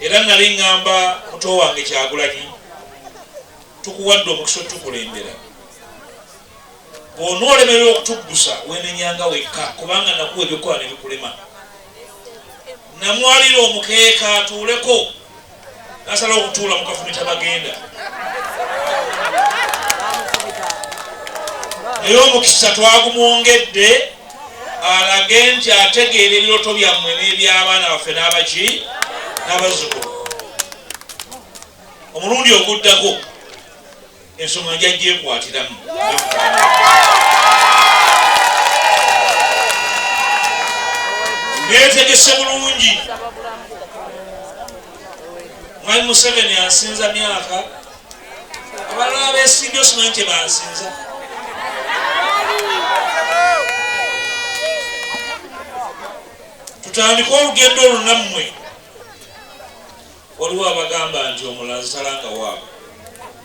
era nali ngamba muto wange Kyagulanyi tukuwadde omukisa tukulembera bw'onoolemerera okutuggusa weenenyanga wekka kubanga nakuwa ebikola ne bikulema namwalira omukeeka atuuleko nasala okutuula mu kafumita bagenda naye omukisa twagumwongedde alage nti ategeera ebiroto byammwe n'eby'abaana baffe n'abaki n'abazzukulu omulundi oguddako ensonga njajja ekwatiramu neetegese bulungi mwami Museveni ansinza myaka abalala abeesimbye osimanyi kye bansinza tutandika olugendo olunammwe waliwo abagamba nti omulazi talanga waabwe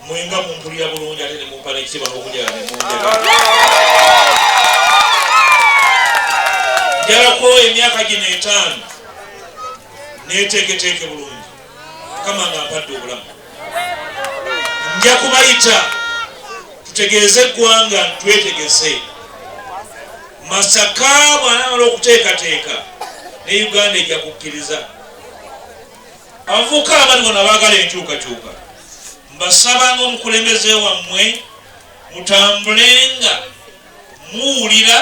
mwenga mumpulira bulungi ate ne mumpa n'ekitiibwa n'okunjala ne munjagala njalako emyaka gino 5 neeteeketeeke bulungi kama nga mpadde obulamu nja kubayita tutegeeze eggwanga twetegese Masaka bw'anamala okuteekateeka ne Uganda ejja kukkiriza abavubuka abali bonna baagala enkyukakyuka mbasaba ng'omukulembeze wammwe mutambulenga muwulira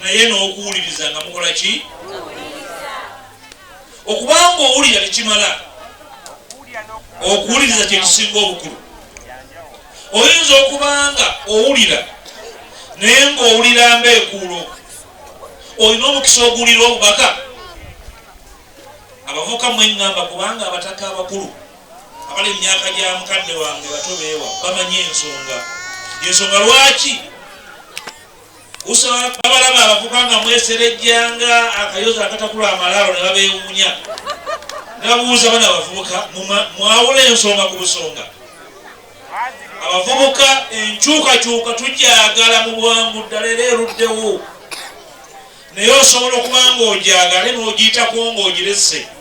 naye n'okuwuliriza nga mukola ki okubanga owulira tekimala okuwuliriza kye kisinga obukulu oyinza okubanga owulira naye ng'owulira mbeekuulo olina omukisa oguwulira obubaka abavuka mweŋŋamba kubanga abataka abakulu abali emyaka gya mukadde wange bato beewa bamanyi ensonga lwaki babalaba abavuka nga mweserejjanga akayoza akatakula amalaalo ne babeewuunya ne babuuza bana abavubuka mwawula ensonga ku busonga abavubuka enkyukakyuka tujjagala mu bwangu ddala era eruddewo naye osobola okuba ng'ojagale n'ogiyitako ng'ogiresse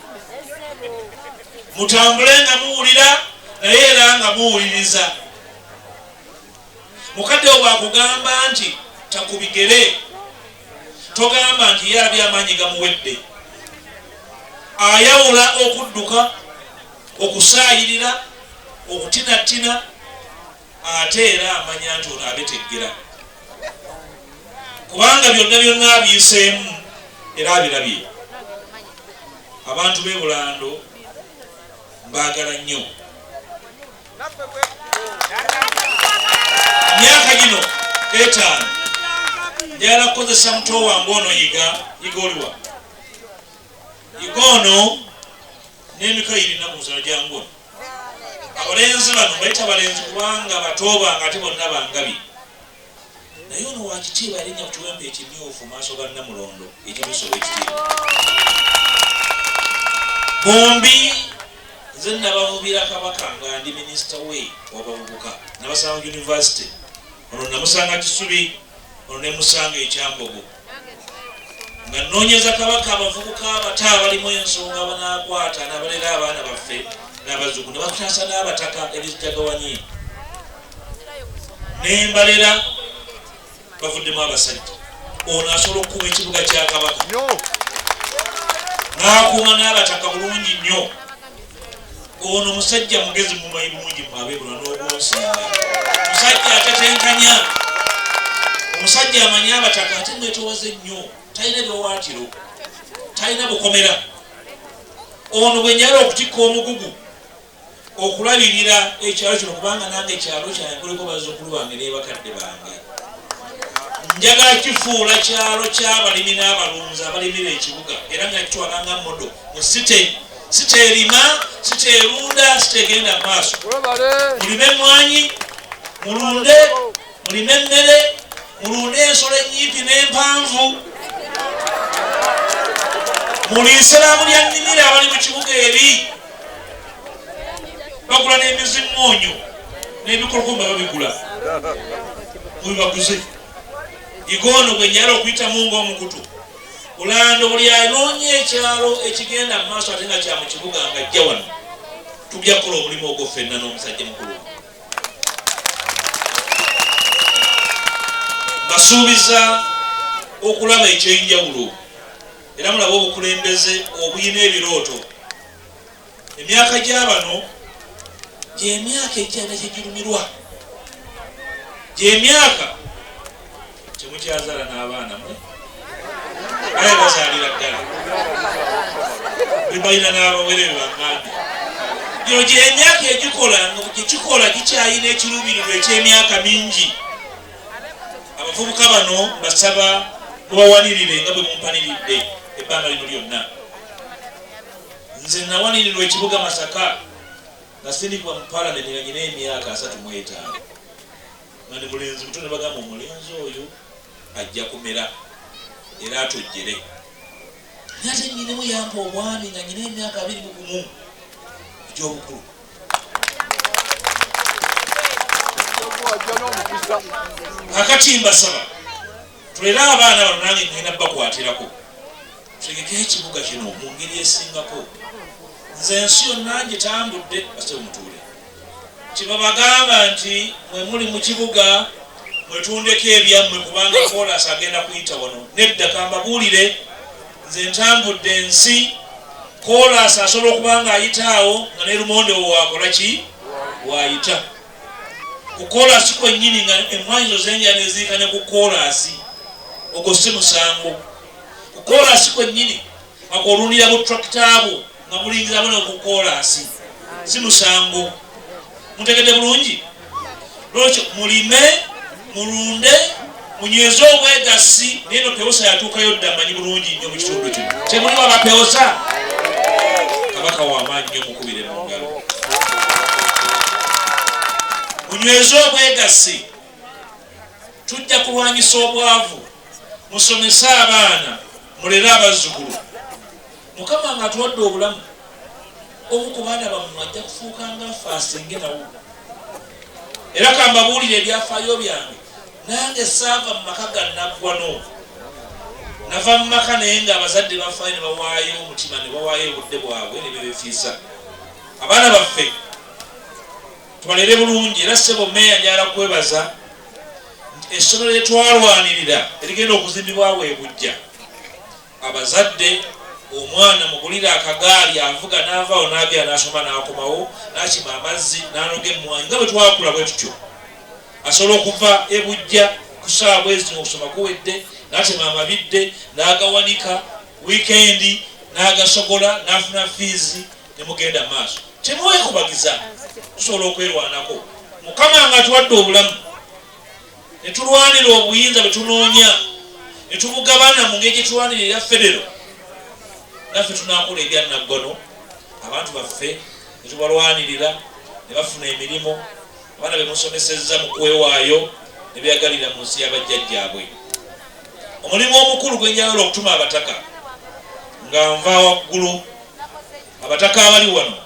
mutambule nga muwulira naye era nga muwuliriza mukadde wo bwakugamba nti takubigere togamba nti ye alabye amaanyi gamuwedde ayawula okudduka okusaayirira okutinatina ate era amanya nti ono abeteggera kubanga byonna abiyiseemu era abirabye abantu b'e Bulando mbaagala nnyo myaka gino 5 njagala kukozesa muto wange ono yiga oliwa yiga ono n'emikayiri naku nsala jangu abalenzi bano bayita balenzi kubanga bato bange ate bonna bangabi naye ono wakitiibwa yalinnya ku kiwempe ekimyufu maaso ga Namulondo ekimusoba ekitiibwa bombi nze nabavubira Kabaka nga ndi minisita we w'abavubuka nabasanga University ono namusanga Kisubi ono ne musanga Ekyambogo nga nnoonyeza Kabaka abavubuka abato abalimu ensonga banaakwata n'abalera abaana baffe n'abazzukulu ne bakutaasa n'abataka ebizijagawanyi n'embalera bavuddemu abasajja ono asobola okukuuma ekibuga kya Kabaka n'akuuma n'abataka bulungi nnyo ono musajja mugezi mumanyi bulungi mwabebula n'obwonsinga musajja atatenkanya omusajja amanyi abataka ate mwetowaze nnyo talina byowaatiro talina bukomera ono bwe njala okutikka omugugu okulabirira ekyalo kino kubanga nange ekyalo kyange kuliko bazzukulu bange n'ebakadde bange njagala kifuula kyalo ky'abalimi n'abalunzi abalimira ekibuga era nga kitwalanga modo mu site erima site erunda site egenda maaso mulime emmwanyi mulunde mulime emmere mulunde ensolo ennyimpi n'empanvu muliise bamulya nnimire abali mu kibuga eri bagula n'emiziŋŋoonyo n'ebikolokomba babigula mubibaguze igoono gwe njala okuyitamu ng'omukutu Bulando buli anoonye ekyalo ekigenda mu maaso ate nga kya mu kibuga ng'ajja wano tujja kukola omulimu ogwo ffenna n'omusajja mukulu. Basuubiza okulaba ekyenjawulo era mulaba obukulembeze obuyina ebirooto. Emyaka gy'abano gy'emyaka egyana kyegirumirwa, gy'emyaka kyemukyazaala n'abaana mwe aye bazaalira ddala bebalina n'abawere bebaŋŋambye gyo gy'emyaka egikola gyekikola gikyayina ekiruubirirwa eky'emyaka mingi. Abavubuka bano basaba mubawanirire nga bwe mumpaniridde ebbanga lino lyonna. Nze nawanirirwa ekibuga Masaka nga sindikwa mu palamenti nga nyina emyaka 35 nga ndi mulenzi muto ne bagamba omulenzi oyo ajja kumera era atojjere. Naye ate nyinemu yampa obwami nga nyina emyaka 21 egy'obukulu. Kakati mbasaba tulere abaana bano nange ngenda bakwatirako tutegekeko ekibuga kino mu ngeri esingako. Nze ensi yonna ngitambudde basebe mutuule kibabagamba nti mwe muli mu kibuga mwetundeko ebyammwe kubanga Kolas agenda kuyita wano. Nedda kambabuulire nze ntambudde ensi. Kolas asobola okuba nga ayitaawo nga ne Lumonde wakola ki waayita ku Kolas kwennyini nga emmwanyi zenja neziikanya ku Kolas ogwo si musango. Ku Kolas kwennyini akolundira bu tractor nga mulingira bano ku Kolas si musango. Mutegedde bulungi lwekyo mulime mulunde munyweze obwegassi. Neno Pewosa yatuukayo dda manyi bulungi nnyo mu kitundu kino. Temuliwo abapewosa? Kabaka w'amaanyi nnyo mukubire mu ngalo. Munyweze obwegassi tujja kulwanyisa obwavu. Musomese abaana mulere abazzukulu. Mukama nga atuwadde obulamu omu ku baana bammwe ajja kufuuka nga ffe asenge nawo. Era kambabuulire ebyafaayo byange nange saava mu maka ga naggwano. Nava mu maka naye ng'abazadde bafaayo ne bawaayo omutima ne bawaayo obudde bwabwe ne bebefiisa. Abaana baffe tubalere bulungi era ssebo mmeeya njala kwebaza nti essomero lye twalwanirira erigenda okuzimbibwawo e Bujja abazadde omwana mugulira akagaali avuga n'avaawo n'agera n'asoma n'akomawo n'akima amazzi n'anoga emmwanyi nga bwe twakula bwe tutyo. Asobola okuva e Bujja ku ssaawa bwezi okusoma kuwedde n'atema amabidde n'agawanika wiikendi n'agasogola n'afuna fiizi ne mugenda mu maaso. Temuweekubagiza tusobola okwerwanako. Mukama nga tuwadde obulamu ne tulwanira obuyinza bwe tunoonya ne tubugabana mu ngeri gye tulwanira eya federo. Naffe tunaakola ebya naggono abantu baffe ne tubalwanirira ne bafuna emirimu. Abaana be musomesezza mu kwewaayo ne byagalira mu nsi y'abajjajjaabwe. Omulimu omukulu gwe njagala okutuma abataka nga nva waggulu. Abataka abali wano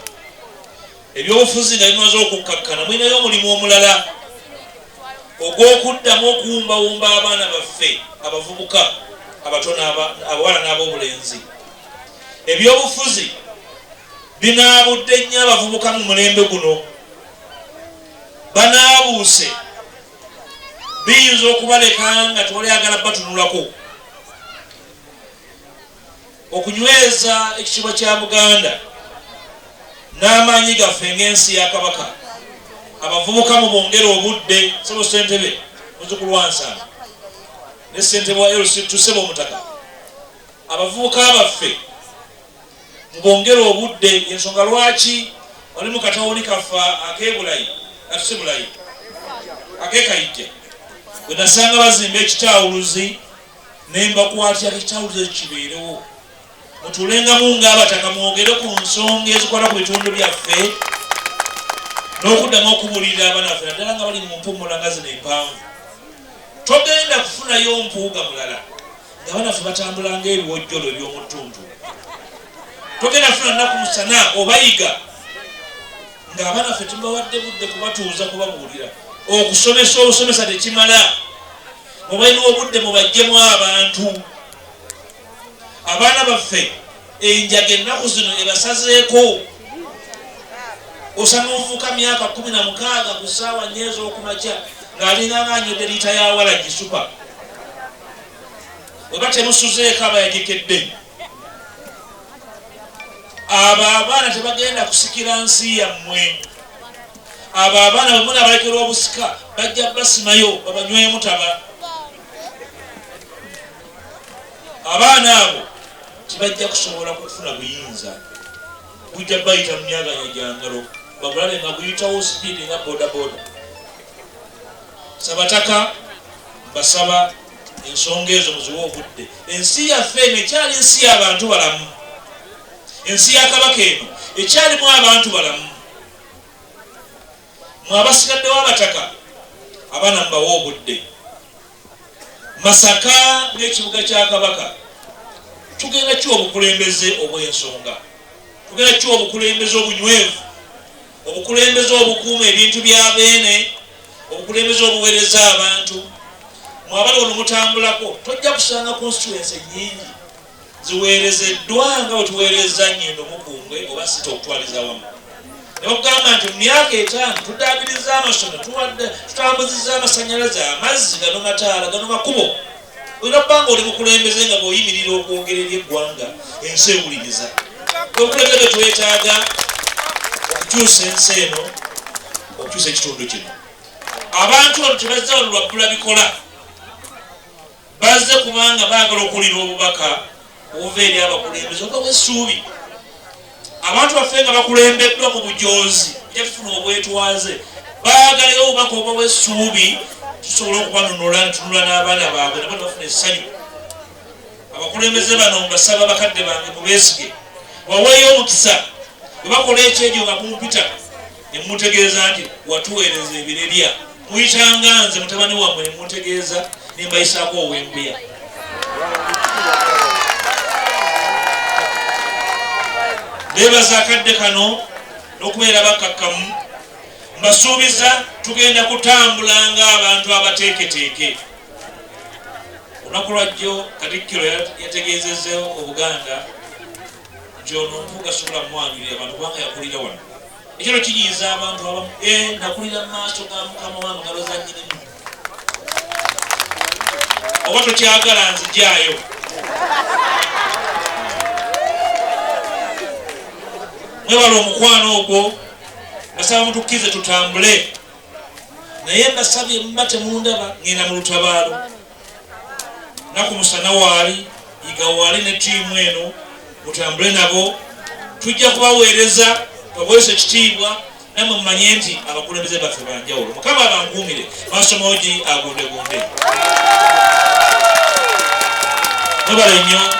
ebyobufuzi nga bimaze okukkakkana mulinayo omulimu omulala ogw'okuddamu okuwumbawumba abaana baffe abavubuka abatono abawala n'ab'obulenzi. Ebyobufuzi binaabudde nnyo abavubuka mu mulembe guno. Banaabuuse biyinza okubaleka nga tewalyagala batunulako. Okunyweza ekitiibwa kya Buganda n'amaanyi gaffe ng'ensi ya Kabaka. Abavubuka mu bongera obudde. Ssebo Ssentebe muzzukulu wa Nsamba ne ssentebe wa LC Ssebo Omutaka. Abavubuka baffe mu bongera obudde. Ensonga lwaki wali mu katawuni kaffe ak'ebulayi atusebulayi ak'ekayijja bwe nasanga bazimba ekitawuluzi ne mbakwatyako ekitawuluzi ekyo kibeerewo. Mutuulengamu ng'abataka mwogere ku nsonga ezikwata ku bitundu byaffe n'okuddamu okubuulirira abaana baffe naddala nga bali mu mpumula nga zino empanvu. Togenda kufunayo mpuuga mulala ng'abaana baffe batambula ng'ebiwojjolo eby'omu ttuntu. Togenda kufuna nnaku musana obayiga ng'abaana baffe tubawadde budde kubatuuza kubabuulira. Okusomesa obusomesa tekimala. Mubalina obudde mubajjemu abantu. abaana baffe enjaga ennaku zino ebasazeeko. Osanga omuvuka myaka 16 ku ssaawa 4 ez'okumakya ng'alinganga anywedde liita ya walagi supa. Weba temusuzeeko aba yagekedde. Abo abaana tebagenda kusikira nsi yammwe. Abo abaana bwe muna balekera obusika bajja basimayo babanywemu taba. Abaana abo tibajja kusobola kufuna buyinza. Bujja bayita mu myaganya gya ngalo babulabe nga guyitawo sipiidi nga bodaboda. Sabataka basaba ensonga ezo muziwe obudde. Ensi yaffe eno ekyali ensi y'abantu balamu. Ensi ya Kabaka eno ekyalimu abantu balamu. Mwe abasigaddewo abataka abaana mbawe obudde. Masaka n'ekibuga kya Kabaka tugenda ki obukulembeze obw'ensonga? Tugenda ki obukulembeze obunywevu? Obukulembeze obukuuma ebintu bya beene? Obukulembeze obuweereza abantu? Mwabali ono mutambulako tojja kusanga constituency nyingi ziweerezeddwa nga bwe tuweereza Nnyendo Mukungwe oba Sita okutwaliza wamu. Ne bakugamba nti mu myaka 5 tuddaabiriza amasomero, tutambuzizza amasannyalaze, amazzi, gano mataala, gano makubo. Olina okuba nga oli mukulembeze nga bw'oyimirira okwogerera eggwanga ensi ewuliriza. Obukulembeze twetaaga okukyusa ensi eno, okukyusa ekitundu kino. Abantu ono tebazze wano lwabbula bikola. Bazze kubanga baagala okuwulira obubaka obuva eri abakulembeze oba bw'essuubi. Abantu baffe nga bakulembeddwa mu bujoozi ejja tufuna obwetwaze. Baagalayo obubaka oba bw'essuubi tusobola okubanunula netunula n'abaana baabwe nabo bafuna essanyu. Abakulembeze bano mbasaba bakadde bange mubeesige waweeyo omukisa. Bwe bakola ekyejo nga mumpita ne mumutegeeza nti watuweereza ebirerya muyitanga nze mutabani wammwe ne mumutegeeza ne mbayisaako ow'embuya. Beebaza akadde kano n'okubeera bakkakkamu. Mbasuubiza tugenda kutambula ng'abantu abateeketeeke. Olunaku lwajjo Katikkiro yategeezezza Obuganda nti ono mpuga sobola mwanjulira abantu kubanga yakulira wano. Ekiro kinyiiza abantu abamu nakulira mu maaso ga Mukama wange ngalo za nnyinimu. Oba tokyagala nzijaayo. Mwebala omukwano ogwo basaba mutukkize tutambule. Naye mbasabye muba temundaba ngenda mu lutabaalo. Naku musana waali yiga waali ne ttiimu eno mutambule nabo. Tujja kubaweereza baweese ekitiibwa nammwe mumanye nti abakulembeze baffe banjawulo. Mukama abankuumire maasomogi agundegunde. Mwebale nnyo.